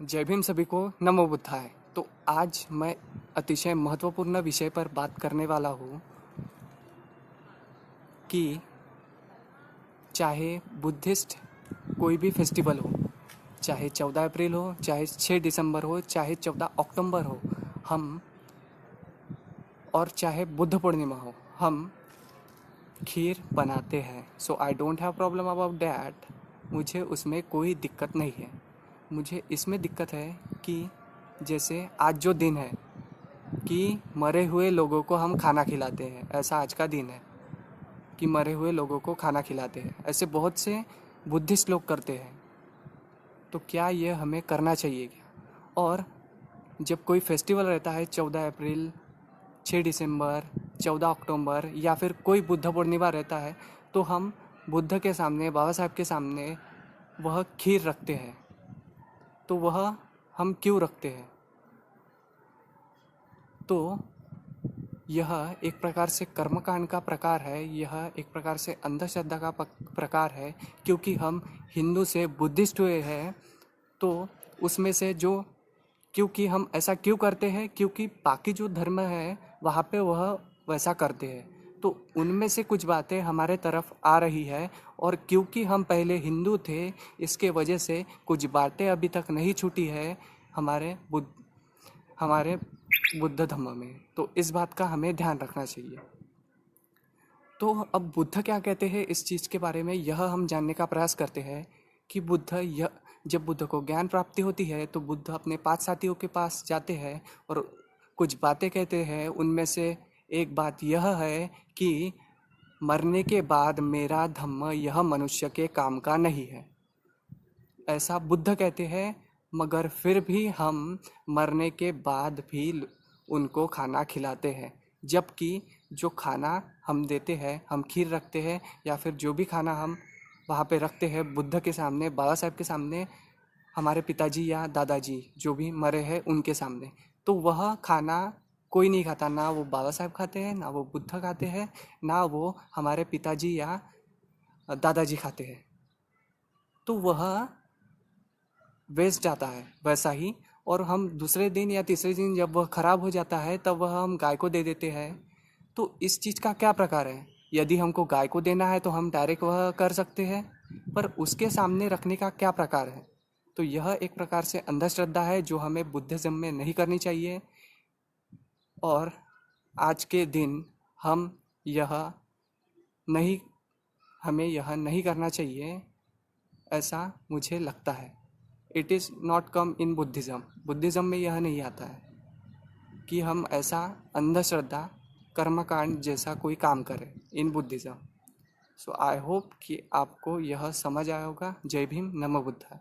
जय भीम सभी को, नमो बुद्धाय। तो आज मैं अतिशय महत्वपूर्ण विषय पर बात करने वाला हूँ कि चाहे बुद्धिस्ट कोई भी फेस्टिवल हो, चाहे 14 अप्रैल हो, चाहे 6 दिसंबर हो, चाहे 14 अक्टूबर हो, हम और चाहे बुद्ध पूर्णिमा हो, हम खीर बनाते हैं। So I don't have problem about that. मुझे उसमें कोई दिक्कत नहीं है। मुझे इसमें दिक्कत है कि जैसे आज जो दिन है कि मरे हुए लोगों को हम खाना खिलाते हैं, ऐसा आज का दिन है कि मरे हुए लोगों को खाना खिलाते हैं। ऐसे बहुत से बुद्धिस्ट लोग करते हैं। तो क्या ये हमें करना चाहिए क्या? और जब कोई फेस्टिवल रहता है 14 अप्रैल, 6 दिसंबर, 14 अक्टूबर या फिर कोई बुद्ध पूर्णिमा रहता है, तो हम बुद्ध के सामने, बाबा साहब के सामने वह खीर रखते हैं। तो वह हम क्यों रखते हैं? तो यह एक प्रकार से कर्मकांड का प्रकार है, यह एक प्रकार से अंधश्रद्धा का प्रकार है। क्योंकि हम हिंदू से बुद्धिस्ट हुए हैं, तो उसमें से जो क्योंकि हम ऐसा क्यों करते हैं, क्योंकि बाकी जो धर्म है वहाँ पे वह वैसा करते हैं, तो उनमें से कुछ बातें हमारे तरफ आ रही है। और क्योंकि हम पहले हिंदू थे, इसके वजह से कुछ बातें अभी तक नहीं छूटी है हमारे बुद्ध धर्म में। तो इस बात का हमें ध्यान रखना चाहिए। तो अब बुद्ध क्या कहते हैं इस चीज़ के बारे में, यह हम जानने का प्रयास करते हैं कि जब बुद्ध को ज्ञान प्राप्ति होती है तो बुद्ध अपने 5 साथियों के पास जाते हैं और कुछ बातें कहते हैं। उनमें से एक बात यह है कि मरने के बाद मेरा धम्म यह मनुष्य के काम का नहीं है, ऐसा बुद्ध कहते हैं। मगर फिर भी हम मरने के बाद भी उनको खाना खिलाते हैं। जबकि जो खाना हम देते हैं, हम खीर रखते हैं या फिर जो भी खाना हम वहाँ पे रखते हैं बुद्ध के सामने, बाबा साहब के सामने, हमारे पिताजी या दादाजी जो भी मरे हैं उनके सामने, तो वह खाना कोई नहीं खाता। ना वो बाबा साहब खाते हैं, ना वो बुद्ध खाते हैं, ना वो हमारे पिताजी या दादाजी खाते हैं। तो वह वेस्ट जाता है वैसा ही। और हम दूसरे दिन या तीसरे दिन जब वह ख़राब हो जाता है तब वह हम गाय को दे देते हैं। तो इस चीज़ का क्या प्रकार है? यदि हमको गाय को देना है तो हम डायरेक्ट वह कर सकते हैं, पर उसके सामने रखने का क्या प्रकार है? तो यह एक प्रकार से अंधश्रद्धा है जो हमें बुद्धिज़्म में नहीं करनी चाहिए। और आज के दिन यह नहीं हमें यह नहीं करना चाहिए, ऐसा मुझे लगता है। It is not come in Buddhism में यह नहीं आता है कि हम ऐसा अंधश्रद्धा कर्मकांड जैसा कोई काम करें in Buddhism. So I hope कि आपको यह समझ आया होगा। जय भीम, नमो बुद्धाय।